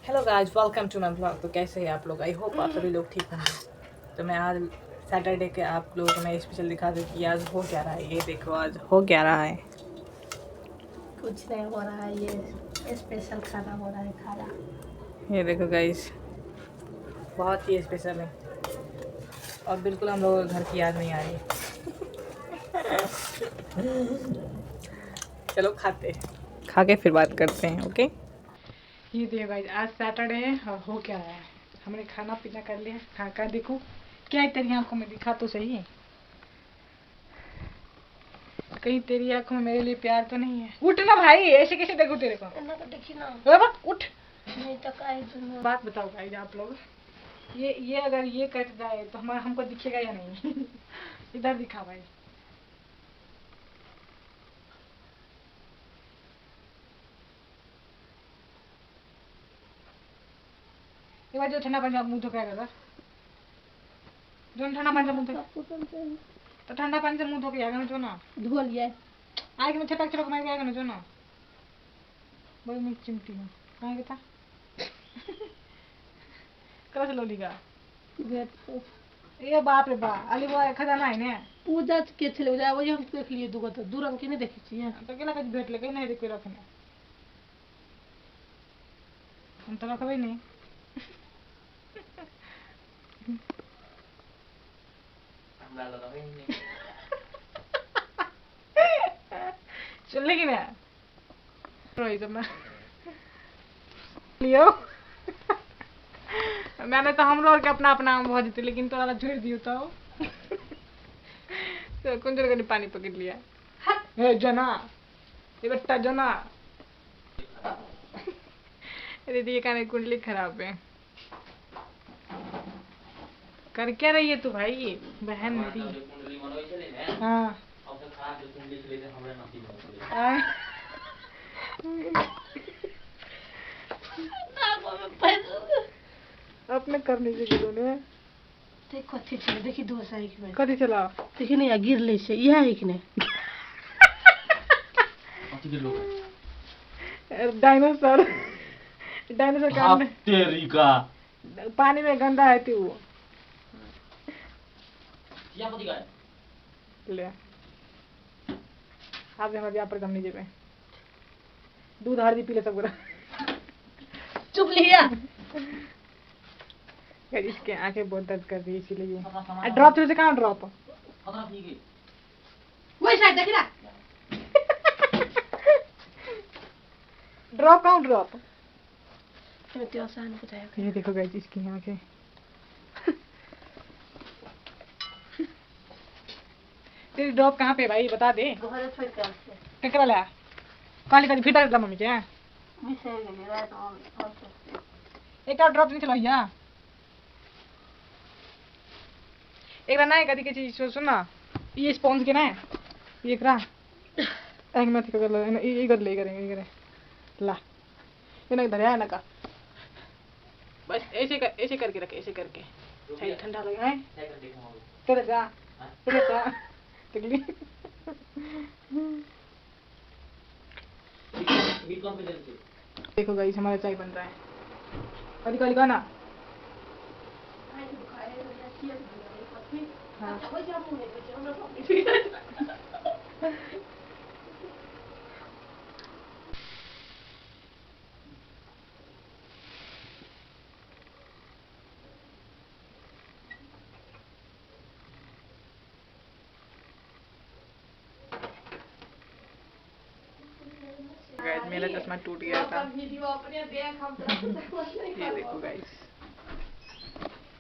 Hello guys, welcome to my blog. तो कैसे हैं आप लोग? आई होप आप सभी लोग ठीक होंगे। तो मैं आज सैटरडे के आप लोगों को मैं स्पेशल दिखा दूँ कि आज हो क्या रहा है। ये देखो आज हो क्या रहा है। कुछ नहीं हो रहा है, ये स्पेशल खाना हो रहा है। खाना ये देखो गाइस, बहुत ही स्पेशल है और बिल्कुल हम लोगों के घर की याद नहीं आ रही। चलो खाते हैं, खा के फिर बात करते हैं। ओके, ये देखो गाइस, आज सैटरडे है और हो क्या रहा है। हमने खाना पीना कर लिया। खा कर देखो क्या है तेरी आंखों में, दिखा तो सही है। कहीं तेरी आंखों में मेरे लिए प्यार तो नहीं है? उठ ना भाई, ऐसे कैसे देखो तेरे को। तो देखिए ना, उठ। नहीं तो काहे सुनो। बात बताओ भाई आप लोग, ये अगर ये कट जाए तो हमारा हमको दिखेगा या नहीं? इधर दिखा भाई। एक बार जो ठंडा पानी आप मुंह धो के आएगा, जो ठंडा पानी से मुंह धो, तो ठंडा पानी से मुंह धो के आएगा ना, जो ना धो लिया आएगा ना, छपक छपक मार के आएगा ना, जो ना बड़ी मैं चिमटी हूँ। कहाँ गया था? कहाँ से लो लिगा? ये बाप रे बाप, अली वो खजाना है ने पूजा के छले जा वही हम देख लिए दुगो तो दूर अंक नहीं देखी छी। तो केला कच भेट ले, कहीं नहीं देख रखने हम तो रखबे नहीं। चल लेगी मैं रोई तो मैं लियो। मैंने तो हम लोग के अपना अपना आम भोज थे, लेकिन तोरा छोड़ दियो तो कुंजर का पानी पकड़ लिया। हे जना, ये बेटा जना। दीदी ये कान कुंडली खराब है। कर क्या रही है तू भाई, बहन मेरी? हाँ अपने करने से गिरो ने देखो अच्छी चले देखी दो सही की कथी चला देखी नहीं गिर ले से यह है कि नहीं। डायनासोर डायनासोर का तेरी का पानी में गंदा है तू। ले आप हमारे यहाँ पर कम नहीं जेबे, दूध हल्दी पी ले सब पूरा। चुप लिया यार इसके आंखें बहुत दर्द कर रही है इसीलिए। ड्रॉप से कहाँ ड्रॉप? वही साइड देख रहा ड्रॉप कहाँ ड्रॉप? तो आसान बताया। ये देखो गाइस इसकी आंखें। तेरी ड्रॉप कहाँ पे भाई बता दे। घरे छोड़ के आते क्या करा ला काली का फिटर करता मम्मी के मिसे गेली रात और एक और ड्रॉप नहीं चला भैया। एक ना है कदी के चीज सुन ना, ये स्पॉन्ज के ना है ये करा एक मत कर लो ये कर ले करेंगे करे ला ये ना धरिया ना का बस ऐसे करके रखे, ऐसे करके सही ठंडा लगा है तेरे जा तकली। देखो गाइस हमारा चाय बन रहा है। कदी कदी का ना हाँ। गाइस मेरा चश्मा टूट गया था। ये देखो गाइस,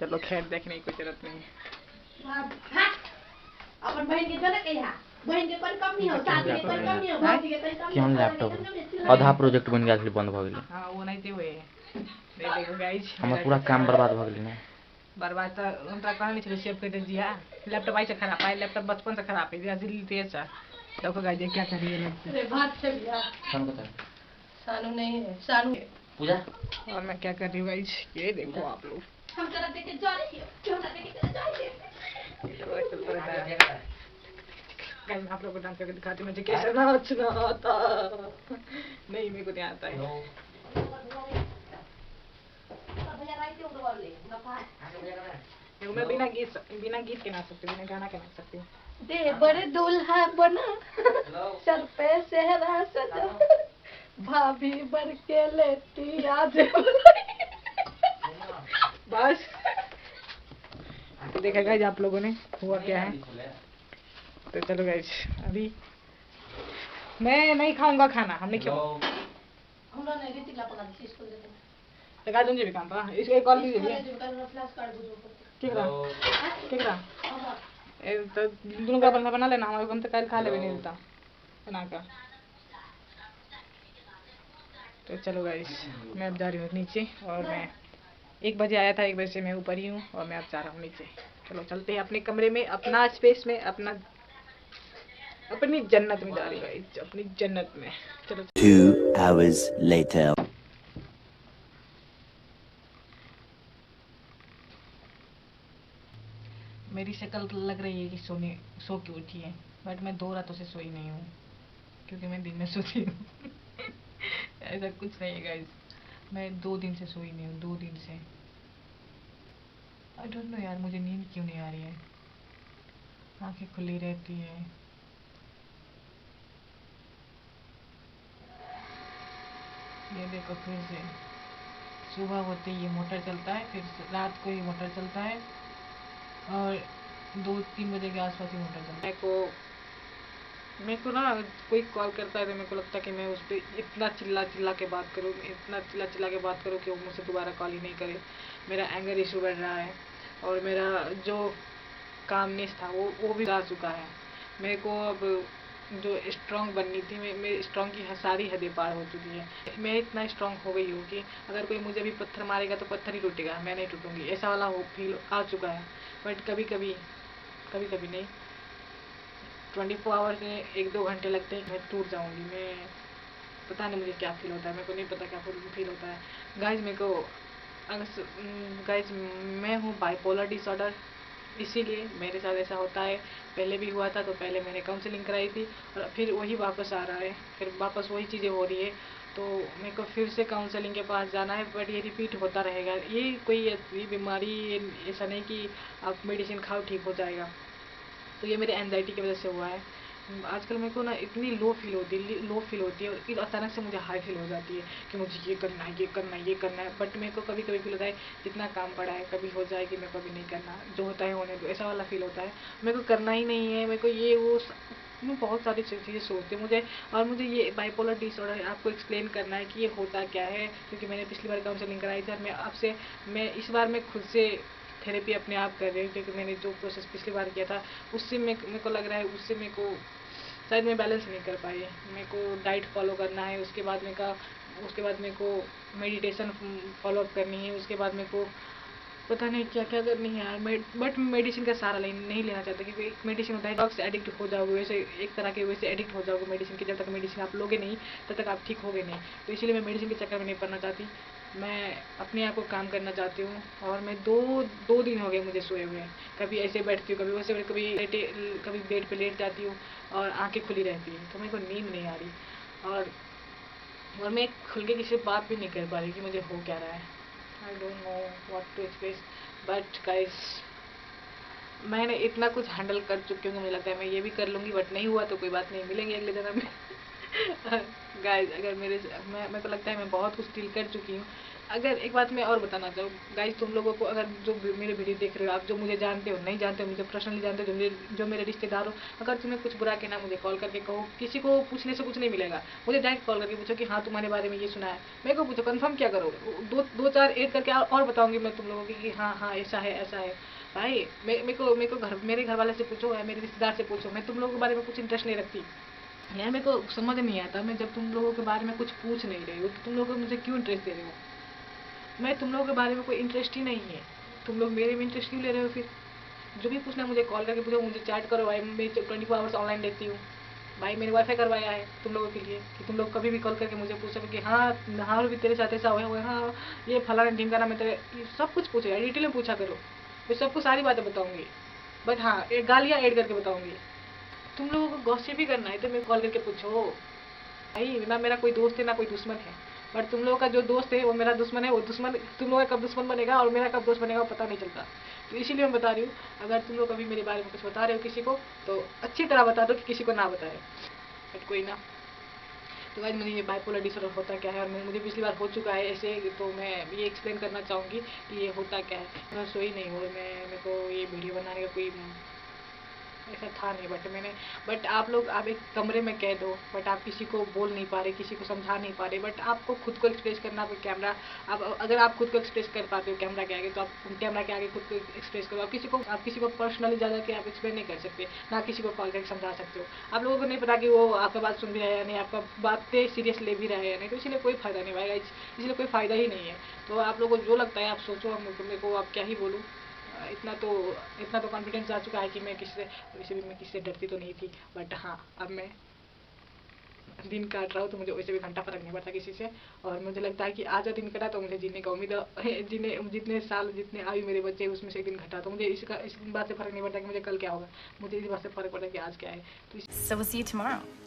चलो खैर देखने की कोई जरूरत नहीं है। अपन बहन के चले कहिया बहन के कोई कम नहीं हो शादी के कोई कम नहीं हो भाभी के कोई कम केहन लैपटॉप आधा प्रोजेक्ट बन गया बंद भ गेलै। हां वो नहीं थे हुए। देखो गाइस हमर पूरा काम बर्बाद भ गेलै ना। बर्बाद तो उनका कहने छले सेव कर दिया। लैपटॉप आई से खराब है, लैपटॉप बचपन से खराब है, दिल्ली तेज है। देखो गाइस ये क्या कर रही है। अरे बात से भैया कौन बता सानू नहीं है सानू पूजा और मैं क्या कर रही हूँ गाइस ये देखो आप लोग। हम तेरा देख के जा रही हो क्यों ना देख के जा रही गाइस आप लोगों को डांस करके दिखाती हूँ मुझे कैसे नाचना आता। नहीं मेरे को नहीं आता है। देखो मैं बिना गीत के नाच सकती हूँ, बिना गाना के नाच सकती हूँ। दे बड़े दूल्हा बना, सर पे सेहरा सजा, भाभी बन के लेती आज। बस देखा गाइज आप लोगों ने हुआ क्या है। तो चलो गाइज अभी मैं नहीं खाऊंगा खाना, हमने क्यों हम लोग नहीं रीति ला पका दी इसको दे दो। लगा दूंगी भी काम पर इसके कॉल भी दीजिए। फ्लैश कार्ड दो केकरा केकरा ए तो दोनों का बना लेना, हमारे को हम तो कल खा ले भी नहीं देता बना कर। तो चलो गाइस मैं अब जा रही हूँ नीचे, और मैं 1 बजे आया था, 1 बजे से मैं ऊपर ही हूँ और मैं अब जा रहा हूँ नीचे। चलो चलते हैं अपने कमरे में, अपना स्पेस में, अपनी जन्नत में जा रही है, अपनी जन्नत में। चलो 2 hours later. मेरी शक्ल लग रही है कि सो के उठी है, बट मैं 2 रातों से सोई नहीं हूँ क्योंकि मैं दिन में सोती हूँ। ऐसा कुछ नहीं है गाइस, मैं 2 दिन से सोई नहीं हूँ, 2 दिन से। आई डोंट नो यार, मुझे नींद क्यों नहीं आ रही है, आंखें खुली रहती है। ये देखो फिर से सुबह होते ही ये मोटर चलता है, फिर रात को ही मोटर चलता है, और 2-3 बजे के आसपास ही मोटर चलता है। मेरे को ना कोई कॉल करता है तो मेरे को लगता है कि मैं उस पर इतना चिल्ला के बात करूँ, कि वो मुझसे दोबारा कॉल ही नहीं करे। मेरा एंगर इशू बढ़ रहा है, और मेरा जो कामनेस था वो भी आ चुका है। मेरे को अब जो स्ट्रॉन्ग बननी थी, मैं स्ट्रॉन्ग की सारी हदें पार हो चुकी है। मैं इतना स्ट्रॉन्ग हो गई हूँ कि अगर कोई मुझे भी पत्थर मारेगा तो पत्थर ही टूटेगा, मैं नहीं टूटूंगी, ऐसा वाला फील आ चुका है। बट कभी कभी नहीं, 24 आवर्स में 1-2 घंटे लगते हैं, मैं टूट जाऊंगी। मैं पता नहीं मुझे क्या फील होता है, मेरे को नहीं पता क्या फील होता है गाइज। मेरे को गाइज मैं हूँ बाइपोलर डिसऑर्डर, इसीलिए मेरे साथ ऐसा होता है। पहले भी हुआ था, तो पहले मैंने काउंसलिंग कराई थी और फिर वही वापस आ रहा है, फिर वापस वही चीज़ें हो रही है, तो मेरे को फिर से काउंसलिंग के पास जाना है। बट ये रिपीट होता रहेगा, ये कोई ऐसी बीमारी ऐसा नहीं कि आप मेडिसिन खाओ ठीक हो जाएगा। तो ये मेरे एंजाइटी की वजह से हुआ है। आजकल मेरे को ना इतनी लो फील होती है, और फिर अचानक से मुझे हाई फील हो जाती है कि मुझे ये करना है। बट मेरे को कभी कभी फील होता है जितना काम पड़ा है कभी हो जाएगी, मेरे को अभी नहीं करना, जो होता है होने दो, ऐसा वाला फील होता है। मेरे को करना ही नहीं है, मेरे को ये वो मैं बहुत सारी चीज़ें सोचती हूँ मुझे ये बाइपोलर डिसऑर्डर आपको एक्सप्लेन करना है कि ये होता क्या है, क्योंकि मैंने पिछली बार काउंसलिंग कराई थी, और मैं इस बार मैं खुद से थेरेपी अपने आप कर रही हूँ, क्योंकि मैंने जो प्रोसेस पिछली बार किया था उससे मेरे को लग रहा है, उससे मेरे को शायद मैं बैलेंस नहीं कर पाई। मेरे को डाइट फॉलो करना है, उसके बाद मेरे को मेडिटेशन फॉलो अप करनी है, उसके बाद मेरे को पता नहीं क्या क्या करनी है यार। बट मेडिसिन का सहारा नहीं लेना चाहता, क्योंकि मेडिसिन होता है ड्रग्स एडिक्ट हो जाओगे, वैसे एक तरह के वैसे एडिक्ट हो जाओगे मेडिसिन के। जब तक मेडिसिन आप लोगे नहीं तब तक आप ठीक होगे नहीं, तो इसीलिए मैं मेडिसिन के चक्कर में नहीं पड़ना चाहती। मैं अपने आप को काम करना चाहती हूँ, और मैं दो दिन हो गए मुझे सोए हुए। कभी ऐसे बैठती हूँ, कभी वैसे, कभी बेड पे लेट जाती हूँ और आंखें खुली रहती हैं, तो मेरे को नींद नहीं आ रही, और मैं खुल के किसी से बात भी नहीं कर पा रही कि मुझे हो क्या रहा है। I don't know what to express, but guys मैंने इतना कुछ हैंडल कर चुकी हूँ, मुझे लगता है मैं ये भी कर लूँगी। बट नहीं हुआ तो कोई बात नहीं, मिलेंगे अगले जन्म में। गाइस अगर मेरे को लगता है मैं बहुत कुछ डील कर चुकी हूँ। अगर एक बात मैं और बताना चाहूँ गाइस, तुम लोगों को, अगर जो मेरे वीडियो देख रहे हो, आप जो मुझे जानते हो नहीं जानते हो, मुझे पर्सनली जानते हो, जो मेरे रिश्तेदार हो, अगर तुम्हें कुछ बुरा कहना मुझे कॉल करके कहो। किसी को पूछने से कुछ नहीं मिलेगा, मुझे डायरेक्ट कॉल करके पूछो कि हाँ तुम्हारे बारे में ये सुना है। मेरे को पूछो, कंफर्म क्या करोगे, 2-4 ऐड करके और बताऊंगी मैं तुम लोगों की कि हाँ ऐसा है। भाई मेरे को मेरे घर वाले से पूछो या मेरे रिश्तेदार से पूछो, मैं तुम लोगों के बारे में कुछ इंटरेस्ट नहीं रखती यार। मेरे को समझ नहीं आता, मैं जब तुम लोगों के बारे में कुछ पूछ नहीं रही हो तो तुम लोग मुझे क्यों इंटरेस्ट दे रहे हो। मैं तुम लोगों के बारे में कोई इंटरेस्ट ही नहीं है, तुम लोग मेरे में इंटरेस्ट क्यों ले रहे हो। फिर जो भी पूछना मुझे कॉल करके पूछो, मुझे चैट करो भाई, मैं 24 आवर्स ऑनलाइन रहती हूँ भाई। मैंने वाईफाई करवाया है तुम लोगों के लिए कि तुम लोग कभी भी कॉल करके मुझे पूछ सको कि हाँ भी तेरे साथ ऐसा हुआ है, हाँ ये फलाना ढिमकाना, मैं तेरे सब कुछ पूछो यार, डिटेल में पूछा करो, मैं सबको सारी बातें बताऊंगी। बट हाँ एक गालियाँ ऐड करके बताऊंगी। तुम लोगों को गॉसिप ही करना है तो मैं कॉल करके पूछो भाई, ना मेरा कोई दोस्त है ना कोई दुश्मन है, बट तुम लोगों का जो दोस्त है वो मेरा दुश्मन है, वो दुश्मन तुम लोगों का कब दुश्मन बनेगा और मेरा कब दोस्त बनेगा वो पता नहीं चलता। तो इसीलिए मैं बता रही हूँ, अगर तुम लोग कभी मेरे बारे में कुछ बता रहे हो किसी को तो अच्छी तरह बता दो कि किसी को ना बताए। बट कोई ना। तो आज मुझे ये बाइपोलर डिसऑर्डर होता क्या है और मुझे पिछली बार हो चुका है ऐसे, तो मैं ये एक्सप्लेन करना चाहूँगी कि ये होता क्या है। मैं सोई नहीं हूँ, मेरे को ये वीडियो बनाने का कोई ऐसा था नहीं, बट आप एक कमरे में कैद हो, बट आप किसी को बोल नहीं पा रहे, किसी को समझा नहीं पा रहे, बट आपको खुद को एक्सप्रेस करना पे कैमरा, आप अगर आप खुद को एक्सप्रेस कर पाते हो कैमरा के आगे तो आप कैमरा के आगे खुद को एक्सप्रेस करो। आप किसी को पर्सनली ज़्यादा के आप एक्सप्लेन नहीं कर सकते, ना किसी को कॉल करके समझा सकते हो। आप लोगों को नहीं पता कि वो आपका बात सुन भी रहा है या नहीं, आपका बात पे सीरियस ले भी रहा है या नहीं, तो इसलिए कोई फ़ायदा नहीं भाई, इसलिए कोई फ़ायदा ही नहीं है। तो आप लोगों को जो लगता है आप सोचो, मेरे को आप क्या ही बोलूँ। इतना तो कॉन्फिडेंस आ चुका है कि मैं किसी से, वैसे भी मैं किसी से डरती तो नहीं थी, बट हाँ अब मैं दिन काट रहा हूँ तो मुझे वैसे भी घंटा फर्क नहीं पड़ता किसी से। और मुझे लगता है कि आज दिन कटा तो मुझे जीने का उम्मीद है, जितने साल जितने आयु मेरे बच्चे उसमें से एक दिन घटा, तो मुझे इस बात से फर्क नहीं पड़ता कि मुझे कल क्या होगा, मुझे इस बात से फर्क पड़ता है कि आज क्या है। तो So we'll see you tomorrow.